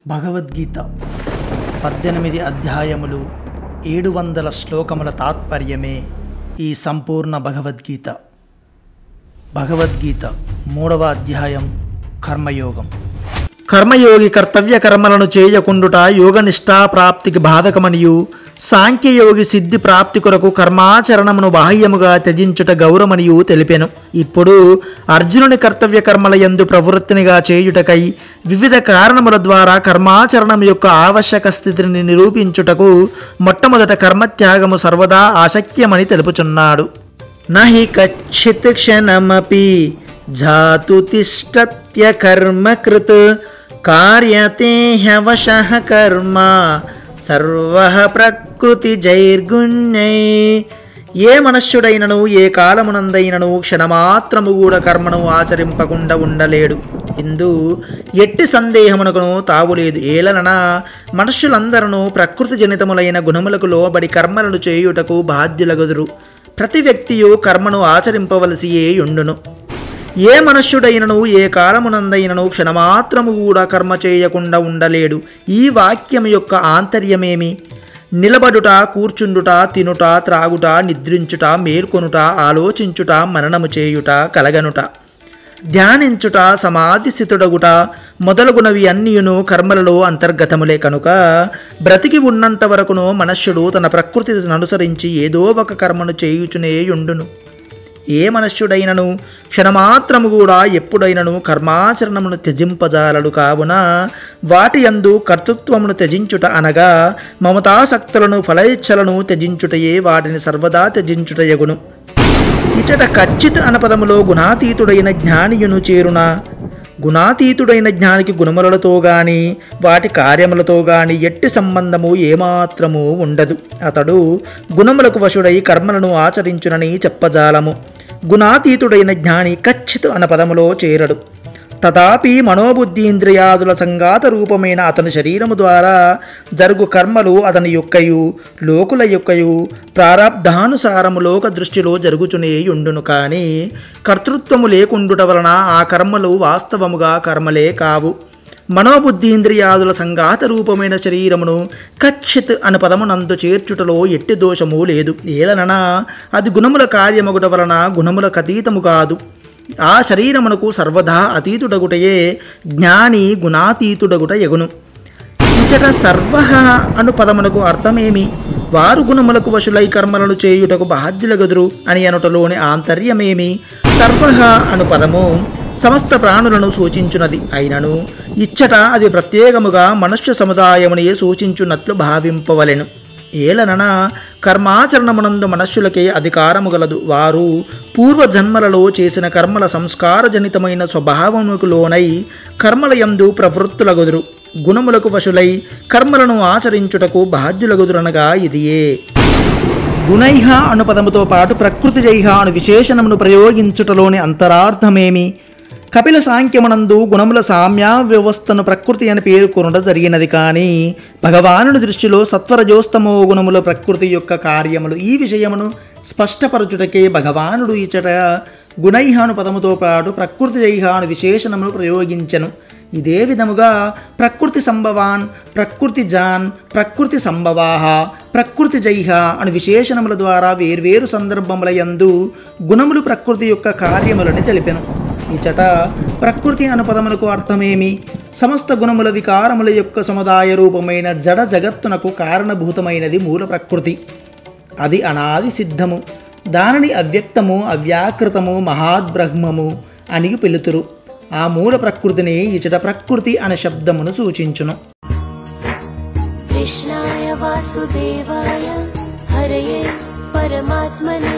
భగవద్గీత 18 అధ్యాయములు 700 శ్లోకముల తాత్పర్యమే ఈ సంపూర్ణ భగవద్గీత. భగవద్గీత 3వ అధ్యాయం కర్మయోగం. కర్మయోగి కర్తవ్య కర్మలను చేయకుండుట యోగనిష్టా ప్రాప్తికి బాధకమనియు, సాంఖ్యయోగి సిద్ధి ప్రాప్తి కొరకు కర్మాచరణమును బాహ్యముగా త్యజించుట గౌరవమనియు తెలిపెను. ఇప్పుడు అర్జునుని కర్తవ్య కర్మల యందు ప్రవృత్తినిగా చేయుటకై వివిధ కారణముల ద్వారా కర్మాచరణం యొక్క ఆవశ్యక స్థితిని నిరూపించుటకు మొట్టమొదట కర్మత్యాగము సర్వదా ఆశక్యమని తెలుపుచున్నాడు. నహి కచ్చిత్ క్షణమపి జాతు తిష్టత్య కర్మకృత్ కార్యతే హ్యవశః కర్మ సర్వః ప్రకృతి జైర్గుణ్యై. ఏ మనుష్యుడైనను ఏ కాలమునందైనను క్షణమాత్రము కూడా కర్మను ఆచరింపకుండా ఉండలేడు. ఇందు ఎట్టి సందేహమునకును తావులేదు. ఏలనన మనుష్యులందరూ ప్రకృతి జనితములైన గుణములకు లోబడి కర్మలను చేయుటకు బాధ్యులగుదురు. ప్రతి వ్యక్తియు కర్మను ఆచరింపవలసియే యుండును. ఏ మనుష్యుడైనను ఏ కాలమునందైనను క్షణమాత్రము కూడా కర్మ చేయకుండా ఉండలేడు. ఈ వాక్యం యొక్క ఆంతర్యమేమి? నిలబడుట, కూర్చుండుట, తినుట, త్రాగుట, నిద్రించుట, మేల్కొనుట, ఆలోచించుట, మననము చేయుట, కలగనుట, ధ్యానించుట, సమాధిస్థితుడగుట మొదలగునవి అన్నీయును కర్మలలో అంతర్గతములే. కనుక బ్రతికి ఉన్నంత వరకును మనుష్యుడు తన ప్రకృతిని అనుసరించి ఏదో ఒక కర్మను చేయుచునే యుండును. ఏ మనుష్యుడైనను క్షణమాత్రము కూడా ఎప్పుడైనను కర్మాచరణమును త్యజింపజాలడు. కావున వాటి యందు కర్తృత్వమును త్యజించుట అనగా మమతాసక్తులను ఫలయిచ్ఛలను త్యజించుటయే వాటిని సర్వదా త్యజించుటయగును. ఇచట కచ్చిత్ అన పదములో గుణాతీతుడైన జ్ఞానియును చేరున. గుణాతీతుడైన జ్ఞానికి గుణములతో గాని వాటి కార్యములతో గాని ఎట్టి సంబంధము ఏమాత్రము ఉండదు. అతడు గుణములకు వశుడై కర్మలను ఆచరించునని చెప్పజాలము. గుణాతీతుడైన జ్ఞాని కచ్చిత్ అన పదములో చేరడు. తథాపి మనోబుద్ధీంద్రియాదుల సంఘాత రూపమైన అతని శరీరము ద్వారా జరుగు కర్మలు అతని యొక్కయు లోకుల యొక్కయు ప్రారబ్ధానుసారము లోక దృష్టిలో జరుగుచునే యుండును. కానీ కర్తృత్వము లేకుండుట వలన ఆ కర్మలు వాస్తవముగా కర్మలే కావు. మనోబుద్ధీంద్రియాదుల సంఘాత రూపమైన శరీరమును కచ్చిత్ అను పదమునందు చేర్చుటలో ఎట్టి దోషము లేదు. ఏలననా అది గుణముల కార్యమగుట వలన గుణములకు అతీతము కాదు. ఆ శరీరమునకు సర్వదా అతీతుడగుటయే జ్ఞాని గుణాతీతుడగుట యగును. ఇచట సర్వః అను పదమునకు అర్థమేమి? వారు గుణములకు వశులై కర్మలను చేయుటకు బాధ్యులగదురు అని అనుటలోని ఆంతర్యమేమి? సర్వః అను పదము సమస్త ప్రాణులను సూచించున్నది అయినను ఇచ్చట అది ప్రత్యేకముగా మనుష్య సముదాయమునే సూచించున్నట్లు భావింపవలెను. ఏలనన కర్మాచరణమునందు మనుష్యులకే అధికారము గలదు. వారు పూర్వజన్మలలో చేసిన కర్మల సంస్కారజనితమైన స్వభావముకు లోనై కర్మల యందు ప్రవృత్తులగుదురు. గుణములకు వశులై కర్మలను ఆచరించుటకు బాధ్యులగుదురనగా ఇదియే. గుణైహ అను పదముతో పాటు ప్రకృతి జైహ అను విశేషణమును ప్రయోగించుటలోని అంతరార్థమేమి? కపిల సాంఖ్యమునందు గుణముల సామ్య వ్యవస్థను ప్రకృతి అని పేర్కొనడం జరిగినది. కానీ భగవానుని దృష్టిలో సత్వరజోస్తమో గుణముల ప్రకృతి యొక్క కార్యములు. ఈ విషయమును స్పష్టపరచుటకే భగవానుడు ఇచ్చట గుణైహాను పదముతో పాటు ప్రకృతి జైహాను విశేషణమును ప్రయోగించెను. ఇదే విధముగా ప్రకృతి సంభవాన్, ప్రకృతి జాన్, ప్రకృతి సంభవాహ, ప్రకృతి జైహ అను విశేషణముల ద్వారా వేర్వేరు సందర్భముల యందు గుణములు ప్రకృతి యొక్క కార్యములని తెలిపెను. ఇచట ప్రకృతి అను పదములకు అర్థమేమి? సమస్త గుణముల వికారముల యొక్క సముదాయ రూపమైన జడ జగత్తునకు కారణభూతమైనది మూల ప్రకృతి. అది అనాది సిద్ధము. దానిని అవ్యక్తము, అవ్యాకృతము, మహాద్బ్రహ్మము అని పిలుతురు. ఆ మూల ప్రకృతిని ఇచట ప్రకృతి అనే శబ్దమును సూచించును. కృష్ణాయ వాసుదేవాయ హరయే పరమాత్మనే